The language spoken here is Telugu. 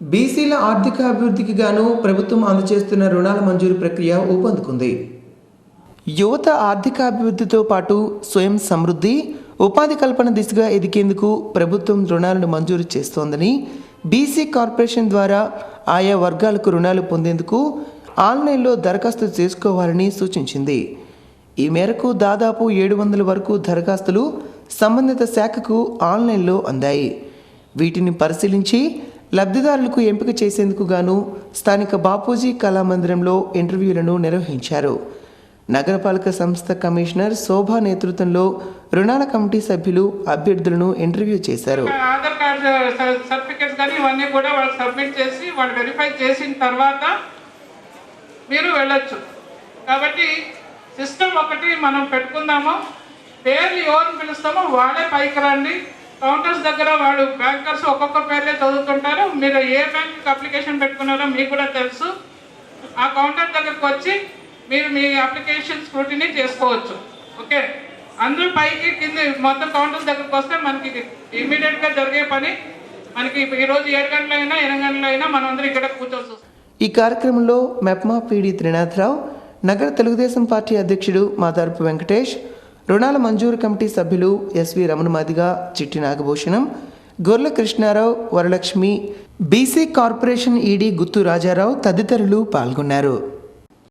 బీసీల ఆర్థిక అభివృద్ధికి గాను ప్రభుత్వం అందజేస్తున్న రుణాల మంజూరు ప్రక్రియ ఊపందుకుంది. యువత ఆర్థిక అభివృద్ధితో పాటు స్వయం సమృద్ధి, ఉపాధి కల్పన దిశగా ఎదిగేందుకు ప్రభుత్వం రుణాలను మంజూరు చేస్తోందని, బీసీ కార్పొరేషన్ ద్వారా ఆయా వర్గాలకు రుణాలు పొందేందుకు ఆన్లైన్లో దరఖాస్తు చేసుకోవాలని సూచించింది. ఈ మేరకు దాదాపు 700 వరకు దరఖాస్తులు సంబంధిత శాఖకు ఆన్లైన్లో అందాయి. వీటిని పరిశీలించి లబ్ధిదారులకు ఎంపిక చేసేందుకు గాను స్థానిక బాపూజీ కళామందిరంలో ఇంటర్వ్యూలను నిర్వహించారు. నగరపాలక సంస్థ కమిషనర్ శోభా నేతృత్వంలో రుణాల కమిటీ సభ్యులు అభ్యర్థులను ఇంటర్వ్యూ చేశారు. ఆధార్ కార్డు సర్టిఫికేట్స్ కానీ ఇవన్నీ కూడా వాళ్ళకి సబ్మిట్ చేసి వాళ్ళు వెరిఫై చేసిన తర్వాత మీరు వెళ్ళొచ్చు. కాబట్టి సిస్టమ్ ఒకటి మనం పెట్టుకుందాము. పేర్లు ఎవరిని పిలుస్తామో వాళ్ళే పైకి రండి. కౌంటర్స్ దగ్గర వాళ్ళు బ్యాంకర్స్ ఒక్కొక్క పేర్లే చదువుతుంటారు. మీరు ఏ బ్యాంక్కి అప్లికేషన్ పెట్టుకున్నారో మీకు కూడా తెలుసు. ఆ కౌంటర్ దగ్గరకు వచ్చి మీరు మీ అప్లికేషన్ స్క్రూటినీ చేసుకోవచ్చు. ఓకే, అందరూ పైకి కింద మొత్తం కౌంటర్స్ దగ్గరకు వస్తే మనకి ఇమీడియట్గా జరిగే పని మనకి ఈరోజు 7 గంటలైనా 8 గంటలైనా మనం అందరూ ఇక్కడ కూర్చోవచ్చు. ఈ కార్యక్రమంలో మెప్మా పీడి త్రినాథరావు, నగర తెలుగుదేశం పార్టీ అధ్యక్షుడు మాదారపు వెంకటేష్, రుణాల మంజూరు కమిటీ సభ్యులు SV Ramanamadiga, Chitti Nagabhushanam, Gorla Krishnarao, Varalakshmi, BC corporation ED Guttu Rajarao తదితరులు పాల్గొన్నారు.